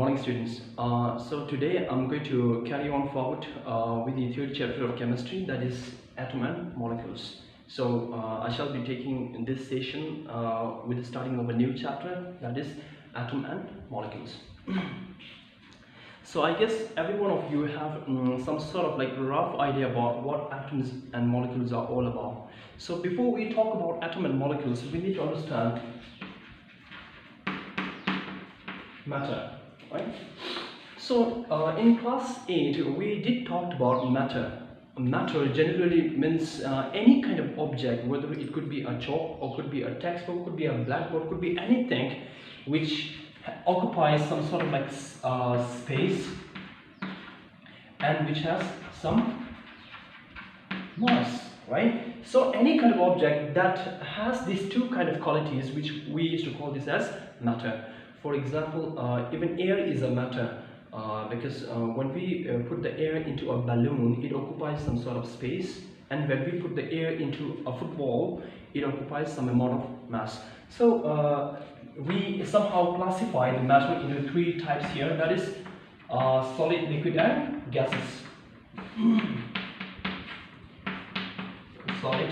morning, students. So today I'm going to carry on forward with the third chapter of chemistry, that is atom and molecules. So I shall be taking this session with the starting of a new chapter, that is atom and molecules. So I guess every one of you have some sort of like rough idea about what atoms and molecules are all about. So before we talk about atom and molecules, we need to understand matter, right? So in class 8 we did talk about matter. Matter generally means any kind of object, whether it could be a chalk or could be a textbook, could be a blackboard, could be anything which occupies some sort of like space and which has some mass, right? So any kind of object that has these two kind of qualities, which we used to call this as matter. For example, even air is a matter because when we put the air into a balloon, it occupies some sort of space, and when we put the air into a football, it occupies some amount of mass. So we somehow classify the matter into three types here, that is solid, liquid and gases. Solid,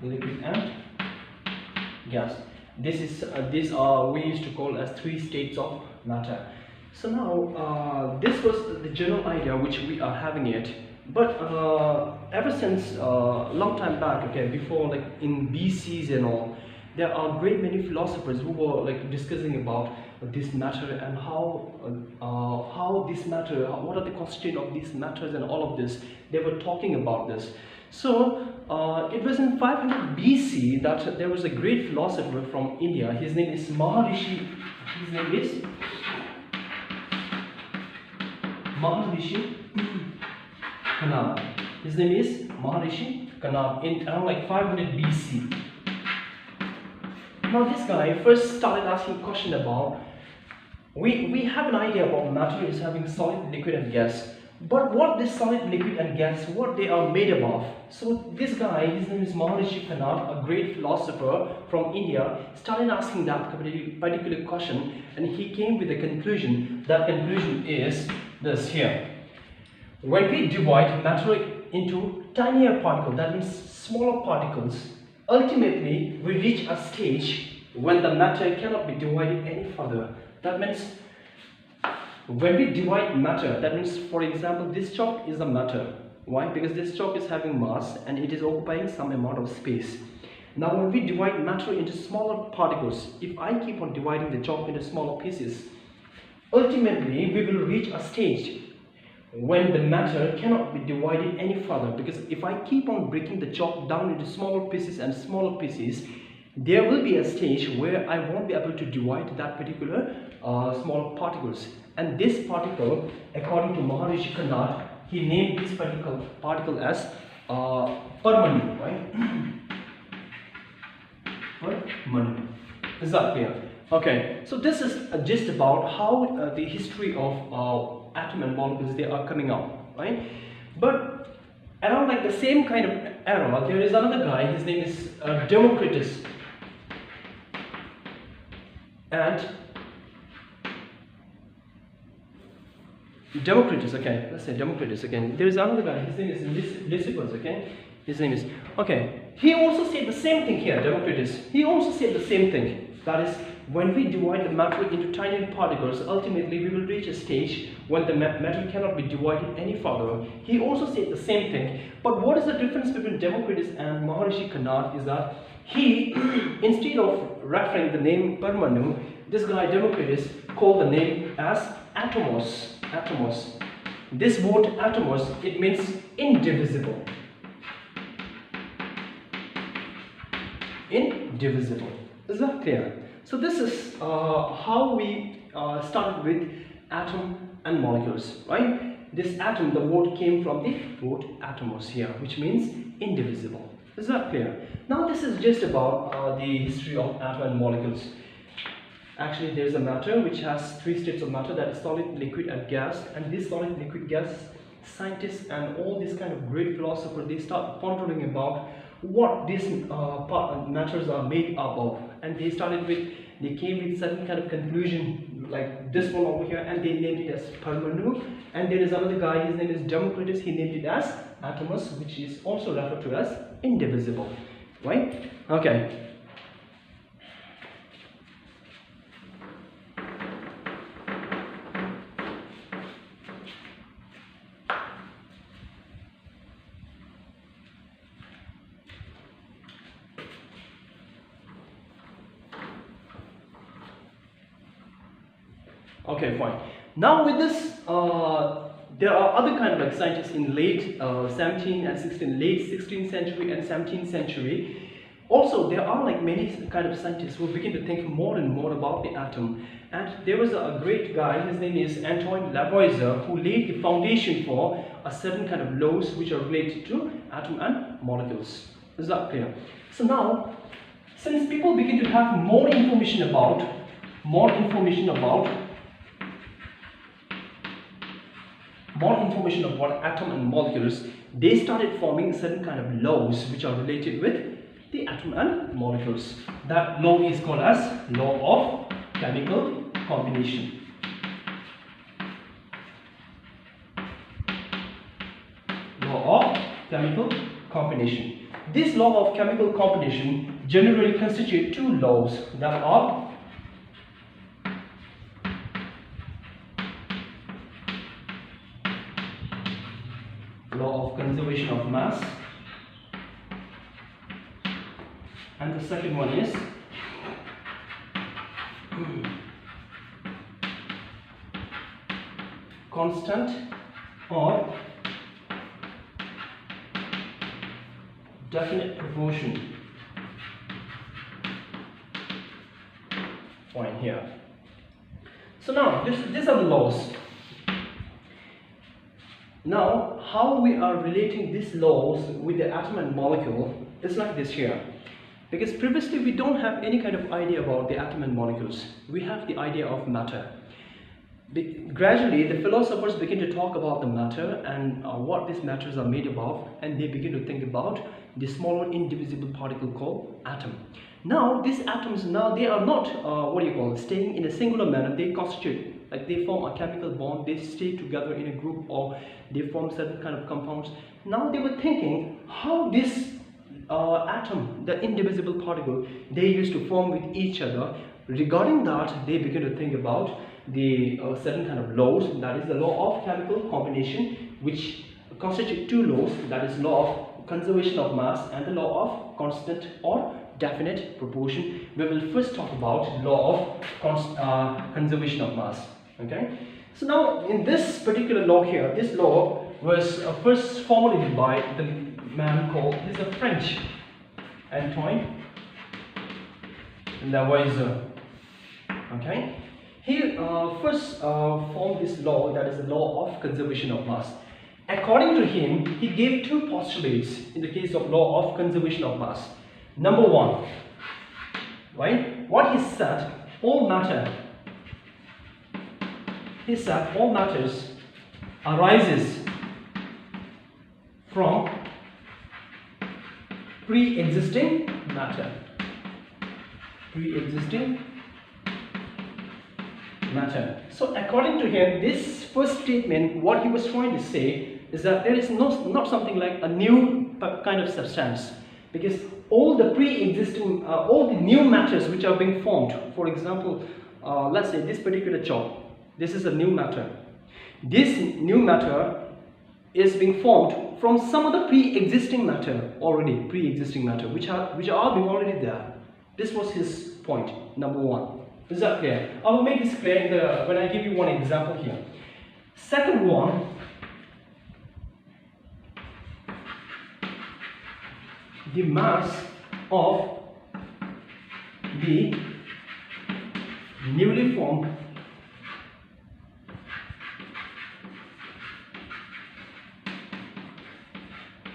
liquid and gas. These are we used to call as three states of matter. So now this was the general idea which we are having it, but ever since long time back, okay, before like in BCs and all, there are great many philosophers who were like discussing about this matter and how this matter, what are the constituents of these matters and all of this. They were talking about this. So it was in 500 BC that there was a great philosopher from India. His name is Maharishi. His name is Maharishi Kanad. His name is Maharishi Kanad in around like 500 BC. Now this guy first started asking a question about, we have an idea about matter is having solid, liquid and gas. But what this solid, liquid and gas, what they are made up of. So this guy, his name is Maharishi Kanad, a great philosopher from India, started asking that particular question, and he came with a conclusion. That conclusion is this here. When we divide matter into tinier particles, that means smaller particles, ultimately we reach a stage when the matter cannot be divided any further. That means when we divide matter, that means, for example, this chalk is a matter. Why? Because this chalk is having mass and it is occupying some amount of space. Now when we divide matter into smaller particles, if I keep on dividing the chalk into smaller pieces, ultimately we will reach a stage when the matter cannot be divided any further, because if I keep on breaking the chalk down into smaller pieces and smaller pieces, there will be a stage where I won't be able to divide that particular small particles. And this particle, according to Maharishi Kanad, he named this particle as Parmanu, right? Parmanu. Is that clear? Okay, so this is just about how the history of atom and molecules, they are coming up, right? But around like the same kind of era, there is another guy, his name is Democritus. And Democritus, okay, let's say Democritus again. There is another guy, his name is Lysippus, okay? His name is, okay. He also said the same thing here, Democritus. He also said the same thing. That is, when we divide the matter into tiny particles, ultimately we will reach a stage when the matter cannot be divided any further. He also said the same thing. But what is the difference between Democritus and Maharishi Kanad is that he, instead of referring the name Parmanu, this guy Democritus called the name as atomos. Atomos. This word atomos, it means indivisible. Indivisible. Is that clear? So this is how we started with atom and molecules, right? This atom, the word came from the word atomos here, which means indivisible. Is that clear? Now this is just about the history of atom and molecules. Actually, there is a matter which has three states of matter, that is solid, liquid and gas. And this solid, liquid, gas, scientists and all these kind of great philosophers, they start pondering about what these matters are made up of, and they came with certain kind of conclusion like this one over here, and they named it as Parmanu. And there is another guy, his name is Democritus, he named it as Atomus, which is also referred to as indivisible, right? Okay. Okay, fine. Now with this, there are other kind of like scientists in late 17th and 16th, late 16th century and 17th century. Also, there are like many kind of scientists who begin to think more and more about the atom. And there was a great guy, his name is Antoine Lavoisier, who laid the foundation for a certain kind of laws which are related to atom and molecules. Is that clear? So now, since people begin to have more information about atom and molecules, they started forming certain kind of laws which are related with the atom and molecules. That law is called as law of chemical combination. Law of chemical combination. This law of chemical combination generally constitute two laws that are law of conservation of mass, and the second one is constant or definite proportion. Point here. So now these are the laws. Now, how we are relating these laws with the atom and molecule is like this here. Because previously we don't have any kind of idea about the atom and molecules. We have the idea of matter. Gradually, the philosophers begin to talk about the matter and what these matters are made of, and they begin to think about the smaller indivisible particle called atom. Now, these atoms, now they are not, staying in a singular manner. They constitute, like they form a chemical bond, they stay together in a group, or they form certain kind of compounds. Now they were thinking how this atom, the indivisible particle, they used to form with each other. Regarding that, they began to think about the certain kind of laws, that is the law of chemical combination, which constitute two laws, that is law of conservation of mass and the law of constant or definite proportion. We will first talk about law of conservation of mass. Okay, so now in this particular law here, this law was first formulated by the man called, he's a French, Antoine Lavoisier. Okay, he first formed this law, that is the law of conservation of mass. According to him, he gave two postulates in the case of law of conservation of mass. Number one, right? What he said, all matter. He said all matters arises from pre-existing matter. Pre-existing matter. So according to him, this first statement, what he was trying to say is that there is not something like a new kind of substance, because all the pre-existing, all the new matters which are being formed, for example, let's say this particular chalk, this is a new matter. This new matter is being formed from some other pre-existing matter, already pre-existing matter, which are being already there. This was his point, number one. Is that clear? I will make this clear when I give you one example here. Second one, the mass of the newly formed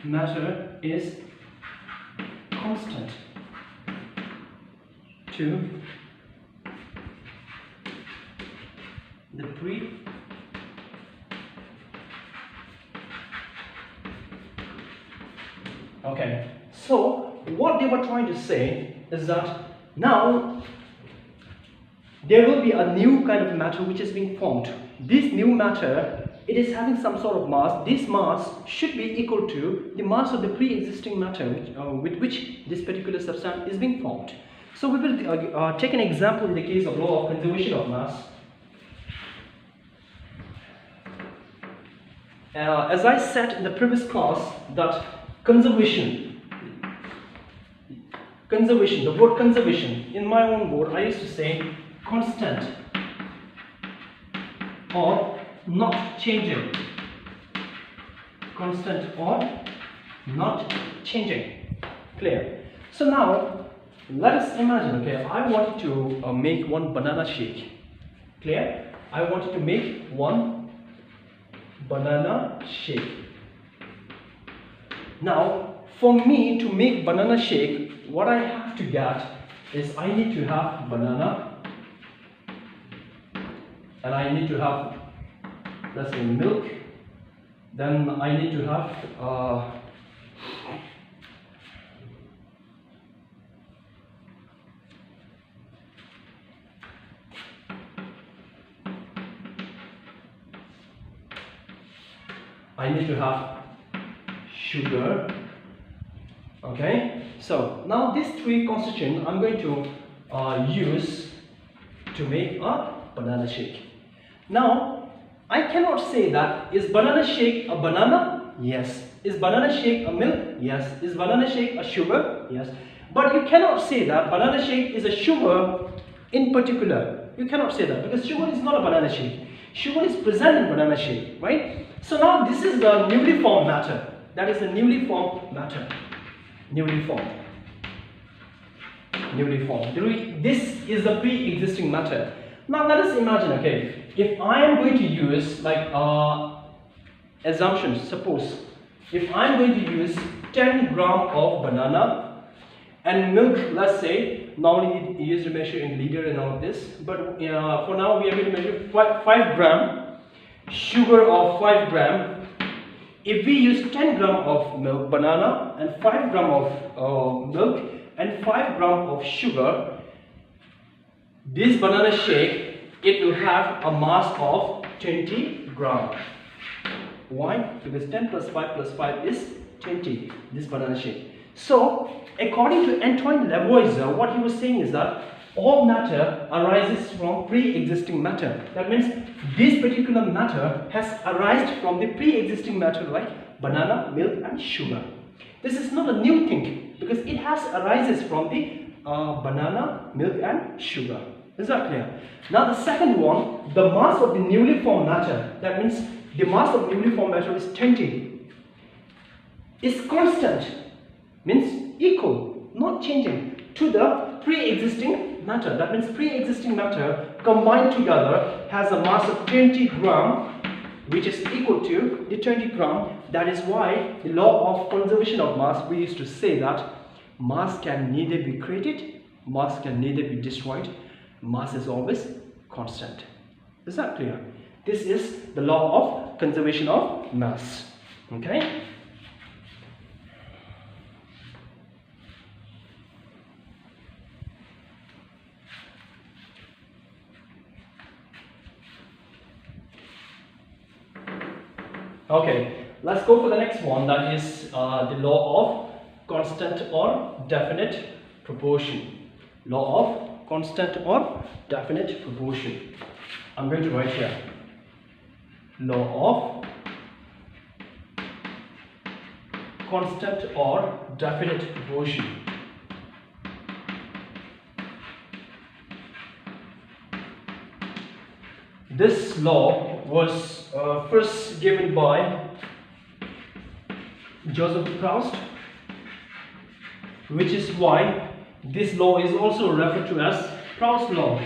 matter is constant to the Okay, So what they were trying to say is that now there will be a new kind of matter which is being formed. This new matter, it is having some sort of mass. This mass should be equal to the mass of the pre-existing matter with which this particular substance is being formed. So we will take an example in the case of law of conservation of mass. As I said in the previous class, that conservation, the word conservation, in my own word I used to say constant or not changing. Constant or not changing. Clear? So now let us imagine, okay, I wanted to make one banana shake. Clear? I wanted to make one banana shake. Now for me to make banana shake, what I have to get is I need to have banana, and I need to have, let's say, milk. Then I need to have sugar. Okay, so now these three constituents I'm going to use to make a banana shake. Now I cannot say that is banana shake a banana? Yes. Is banana shake a milk? Yes. Is banana shake a sugar? Yes. But you cannot say that banana shake is a sugar in particular. You cannot say that because sugar is not a banana shake. Sugar is present in banana shake, right? So now this is the newly formed matter. That is the newly formed matter. Newly formed. This is the pre-existing matter. Now let us imagine, okay, if I am going to use like assumptions, suppose if I am going to use 10 gram of banana and milk, let's say, normally you used to measure in liter and all of this, but for now we are going to measure 5 gram, sugar of 5 gram. If we use 10 gram of milk, banana, and 5 gram of milk and 5 gram of sugar, this banana shake, it will have a mass of 20 gram. Why? Because 10 plus 5 plus 5 is 20, this banana shake. So, according to Antoine Lavoisier, what he was saying is that all matter arises from pre-existing matter. That means this particular matter has arisen from the pre-existing matter like banana, milk and sugar. This is not a new thing because it has arises from the banana, milk and sugar. Is that clear? Now the second one, the mass of the newly formed matter, that means the mass of newly formed matter is 20, is constant, means equal, not changing, to the pre-existing matter. That means pre-existing matter combined together has a mass of 20 gram, which is equal to the 20 gram. That is why the law of conservation of mass, we used to say that mass can neither be created, mass can neither be destroyed, mass is always constant. Is that clear? This is the law of conservation of mass. Okay? Okay, let's go for the next one, that is the law of constant or definite proportion. Law of constant or definite proportion. I'm going to write here. Law of constant or definite proportion. This law was first given by Joseph Proust, which is why this law is also referred to as Proust law.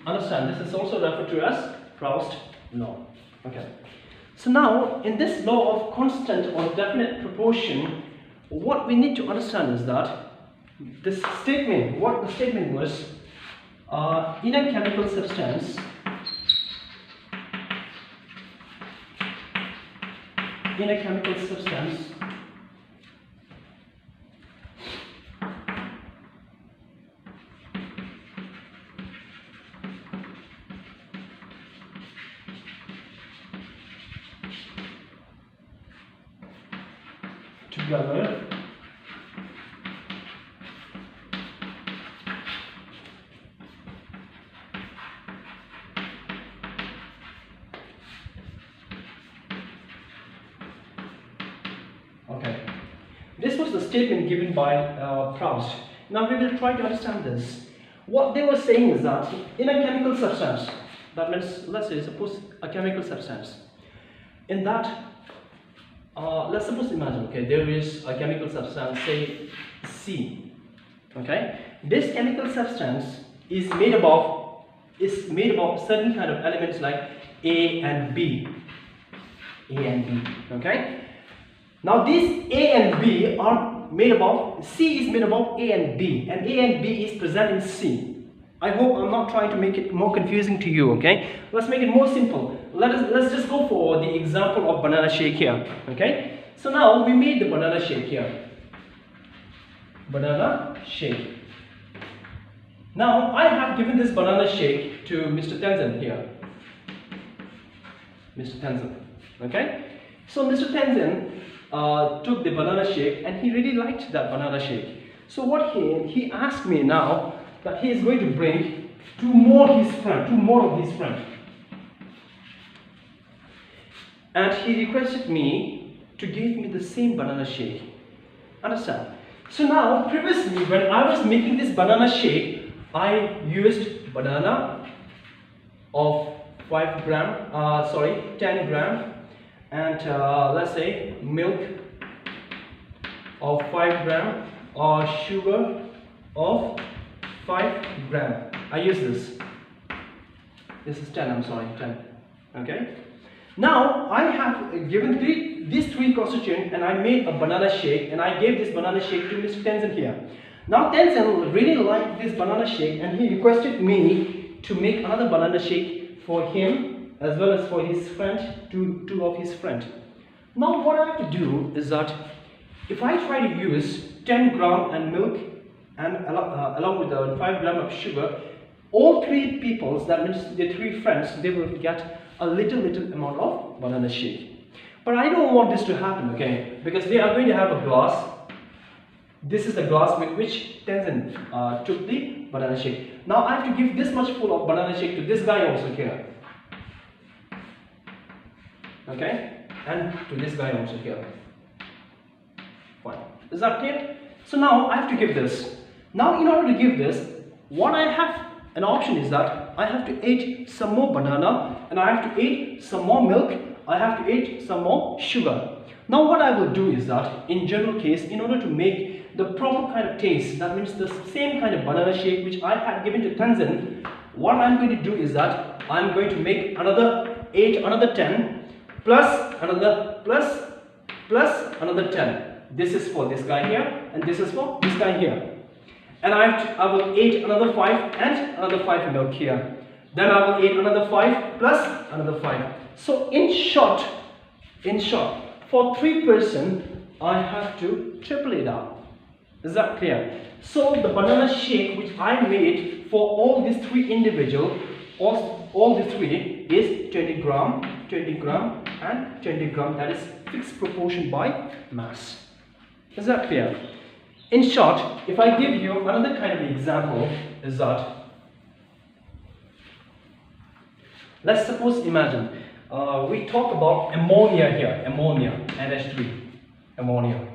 Understand, this is also referred to as Proust law. Okay. So now, in this law of constant or definite proportion, what we need to understand is that this statement, what the statement was, in a chemical substance, in a chemical substance together okay. This was the statement given by Proust. Now we will try to understand this. What they were saying is that in a chemical substance, that means, let's say, suppose a chemical substance, in that, let's suppose imagine, okay, there is a chemical substance, say C, okay. This chemical substance is made up of certain kind of elements like A and B, okay. Now these A and B are made up of, C is made up of A and B, and A and B is present in C. I hope I'm not trying to make it more confusing to you, okay? Let's make it more simple. Let's just go for the example of banana shake here, okay? So now we made the banana shake here. Banana shake. Now I have given this banana shake to Mr. Tenzin here. Mr. Tenzin, okay? So Mr. Tenzin took the banana shake and he really liked that banana shake. So what he asked me now that he is going to bring two more of his friends. And he requested me to give me the same banana shake. Understand? So now previously when I was making this banana shake, I used banana of 10 gram, and let's say milk of 5 gram or sugar of 5 gram. I use this. This is 10, I'm sorry, 10. Okay? Now I have given these three constituents and I made a banana shake and I gave this banana shake to Mr. Tenzin here. Now Tenzin really liked this banana shake and he requested me to make another banana shake for him as well as for his friend, two of his friends. Now what I have to do is that if I try to use 10 gram and milk and along with the 5 gram of sugar, all three peoples, that means the three friends, they will get a little amount of banana shake. But I don't want this to happen, okay? Because they are going to have a glass. This is the glass with which Tenzin took the banana shake. Now I have to give this much full of banana shake to this guy also here. Okay? And to this guy also here. Fine. Is that clear? So now I have to give this. Now in order to give this, what I have an option is that I have to add some more banana and I have to add some more milk, I have to add some more sugar. Now what I will do is that in general case, in order to make the proper kind of taste, that means the same kind of banana shake which I had given to Tenzin, what I'm going to do is that I'm going to make another 10 plus another 10. This is for this guy here and this is for this guy here. And I will add another 5 and another 5 milk here. Then I will add another 5 plus another 5. So in short, for 3 person, I have to triple it up. Is that clear? So the banana shake which I made for all these 3 individuals, all the 3 is 20 gram and 20 gram. That is fixed proportion by mass. Is that clear? In short, if I give you another kind of example, is that let's suppose imagine we talk about ammonia here, ammonia, NH3, ammonia.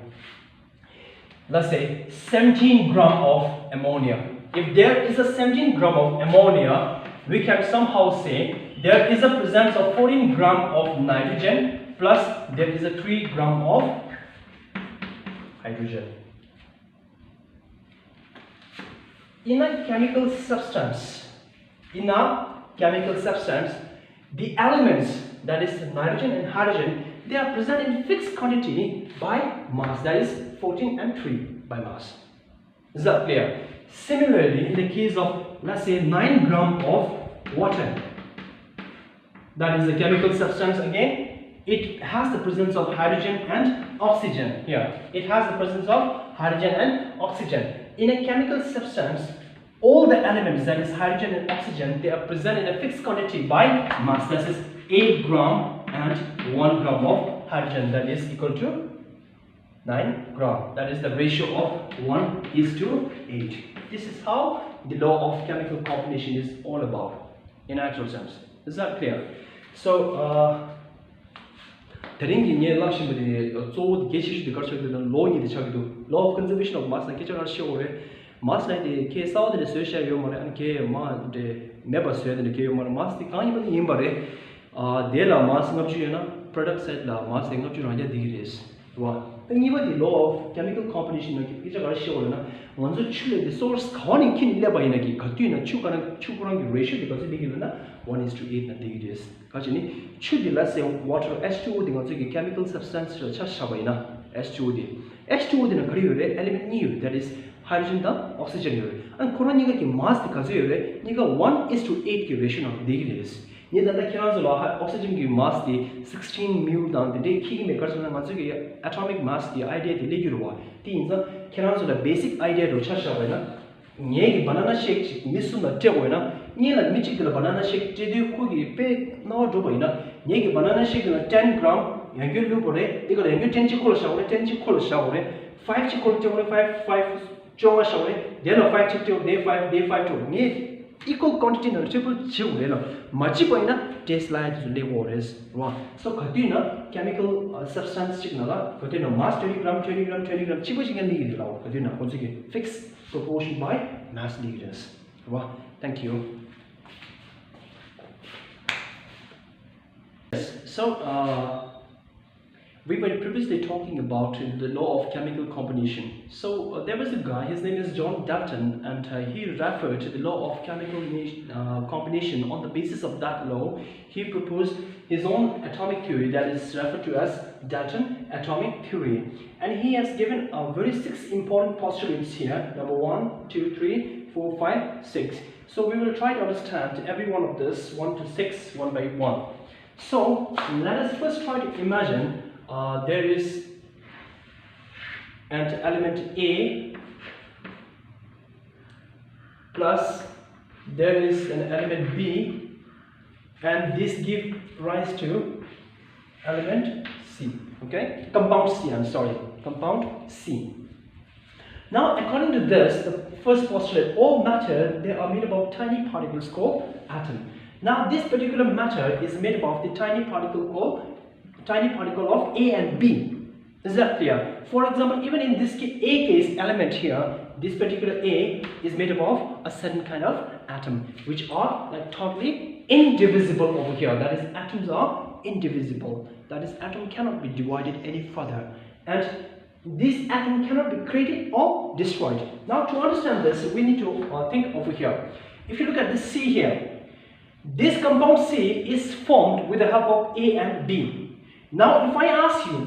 Let's say 17 gram of ammonia. If there is a 17 gram of ammonia, we can somehow say there is a presence of 14 gram of nitrogen plus there is a 3 gram of hydrogen. In a chemical substance, the elements, that is nitrogen and hydrogen, they are present in fixed quantity by mass, that is 14 and 3 by mass. Is that clear? Similarly, in the case of, let's say, 9 gram of water, that is a chemical substance again, it has the presence of hydrogen and oxygen here. It has the presence of hydrogen and oxygen. In a chemical substance, all the elements, that is hydrogen and oxygen, they are present in a fixed quantity by mass. That is 8 gram and 1 gram of hydrogen, that is equal to 9 gram. That is the ratio of 1:8. This is how the law of chemical combination is all about in actual sense. Is that clear? So, law of conservation of mass mass like the case out the social humor and K ma the never said the K mass the kind of imbare de la mass of product set la mass of degrees. One. Then even the law of chemical combination is a show. Once the source calling kin never in a Katina chukurang ratio because it begins 1:8 degrees. Kachini should be less than water H2O the chemical substance Shabina H2O. H2O in a career element new, that is hydrogen the oxygen and coroniga mass the Kazure, Niga 1:8 ratio of degrees. Neither the Kiranzola oxygen give mass the 16 mu down the day key makers on the atomic mass the idea the Ligurwa. Teens the Kiranzola basic idea to Chashavana. Nye banana shake Missuna Tewena, Nila Michigan banana shake Jedu Kugi pay no Joboina, Nye banana shake 10 gram, Yangu Lupore, they got a new 10 chicola shower, 10 chicola shower, 5 chicola 5 Choma shower, then a 5 chicola day 5 to equal quantity of triple children. Machipoina tastes like the waters. So, Katina chemical substance signal, Katina mass 20 gram, Chipochigan lead out, Katina, once again, fixed proportion by mass liters. Thank you. Yes. So, we were previously talking about the law of chemical combination. So there was a guy, his name is John Dalton, and he referred to the law of chemical combination. On the basis of that law, he proposed his own atomic theory, that is referred to as Dalton atomic theory. And he has given a very 6 important postulates here. Number 1, 2, 3, 4, 5, 6. So we will try to understand every one of this 1 to 6 one by one. So let us first try to imagine there is an element A plus there is an element B, and this gives rise to element C. Okay, compound C, I'm sorry, compound C. Now according to this, the first postulate, all matter, they are made up of tiny particles called atom. Now this particular matter is made up of the tiny particle of A and B. Is that clear? For example, even in this A case element here, this particular A is made up of a certain kind of atom, which are like totally indivisible over here. That is, atoms are indivisible. That is, atom cannot be divided any further. And this atom cannot be created or destroyed. Now to understand this, we need to think over here. If you look at this C here, this compound C is formed with the help of A and B. Now if I ask you,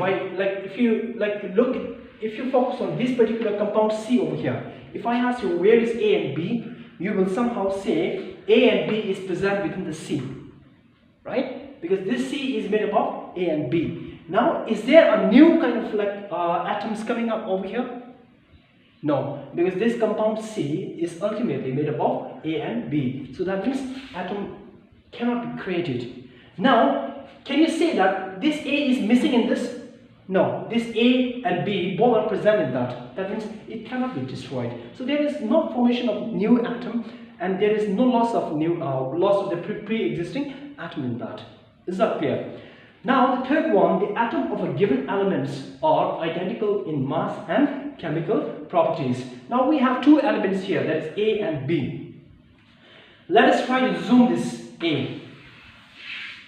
if you focus on this particular compound C over here, if I ask you where is A and B, you will somehow say A and B is present within the C, right? Because this C is made up of A and B. Now is there a new kind of atoms coming up over here? No, because this compound C is ultimately made up of A and B. So that means atom cannot be created. Now, can you say that this A is missing in this? No, this A and B both are present in that. That means it cannot be destroyed. So there is no formation of new atom, and there is no loss of the pre-existing atom in that. Is that clear? Now the third one, the atom of a given elements are identical in mass and chemical properties. Now we have two elements here, that is A and B. Let us try to zoom this A.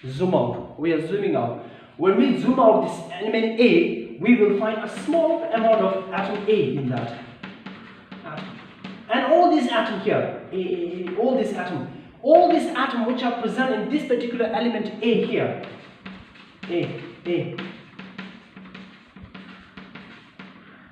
Zoom out. We are zooming out. When we zoom out this element A, we will find a small amount of atom A in that. And all these atom here, all this atom which are present in this particular element A here, A.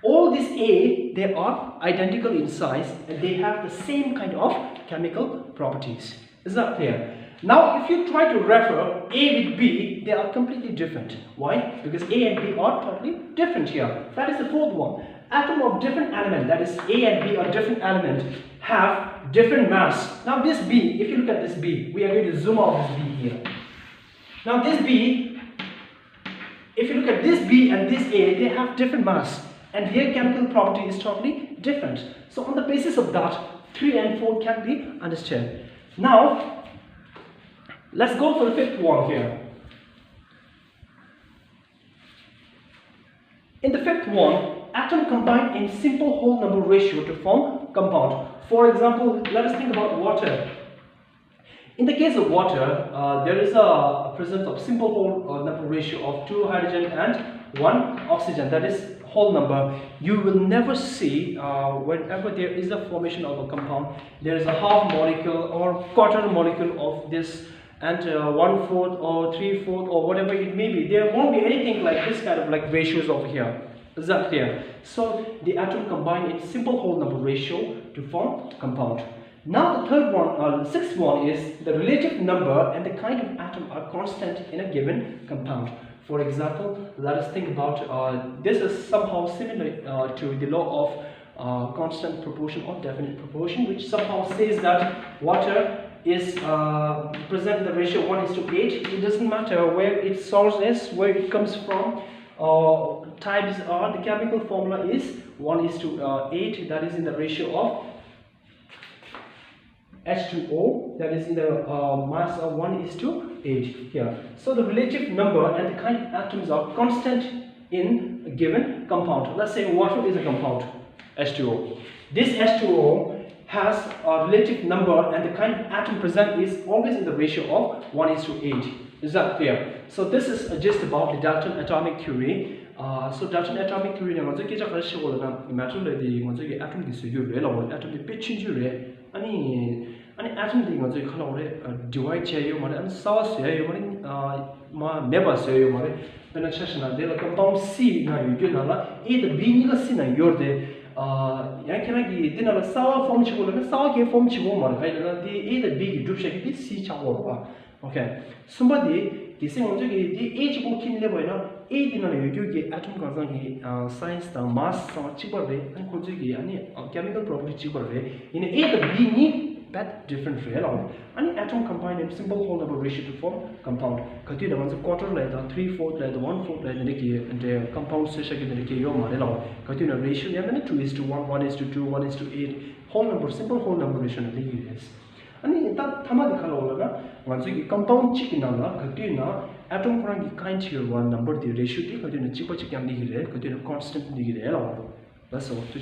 All this A, they are identical in size and they have the same kind of chemical properties. Is that clear? Now, if you try to refer A with B, they are completely different. Why? Because A and B are totally different here. That is the fourth one. Atom of different element, that is A and B are different element, have different mass. Now this B, if you look at this B, we are going to zoom out this B here. Now this B, if you look at this B and this A, they have different mass and their chemical property is totally different. So on the basis of that, 3 and 4 can be understood. Now, let's go for the fifth one here. In the fifth one, atom combine in simple whole number ratio to form compound. For example, let us think about water. In the case of water, there is a presence of simple whole number ratio of 2 hydrogen and 1 oxygen. That is whole number. You will never see whenever there is a formation of a compound, there is a half molecule or quarter molecule of this and 1/4 or 3/4 or whatever it may be. There won't be anything like this kind of like ratios over here. Is that clear? So the atom combine in simple whole number ratio to form compound. Now the third one, the sixth one is the relative number and the kind of atom are constant in a given compound. For example, let us think about this is somehow similar to the law of constant proportion or definite proportion, which somehow says that water is present in the ratio 1:8. It doesn't matter where its source is, where it comes from, types are, the chemical formula is 1:8, that is in the ratio of H2O, that is in the mass of 1:8 here. So the relative number and the kind of atoms are constant in a given compound. Let's say water is a compound, H2O. This H2O has a relative number and the kind of atom present is always in the ratio of 1:8. Is that clear? So this is just about the Dalton atomic theory. So Dalton atomic theory ne ngajek ja kha shigol na matter le di ngajek atom gi su yu le law atom di pitchin ju le ani atom di ngajek kha law le divide che yo mane an saw se yo mane ma never se yo mane penetration de la compound C na yu na la e the B ni la C na yor de yang kena gi dina la saw form chigol na saw ke form chigol mane kai la di e the B gi drup shek di C chawol ba. Okay, somebody this is also the age booking level na a dina la yu ge atom ka gi science ta mass sa chibal re an ko gi ani chemical property chibal re in a the B ni that different real ani atom combine in simple whole number ratio to form compound kati na manzo quarter la the 3/4 la the 1/4 la ne ki the compound se shagi ne ki yo mare la kati na ratio ya ne 2:1 1:2 1:8 whole number simple whole number ratio ne gi is ani ta thama dikhalo la manzo ki compound chikina la kati na atom kurang ki kind here one number the ratio ti kati na chipa chikyam ni gi re kati na constant ni gi re la that's all to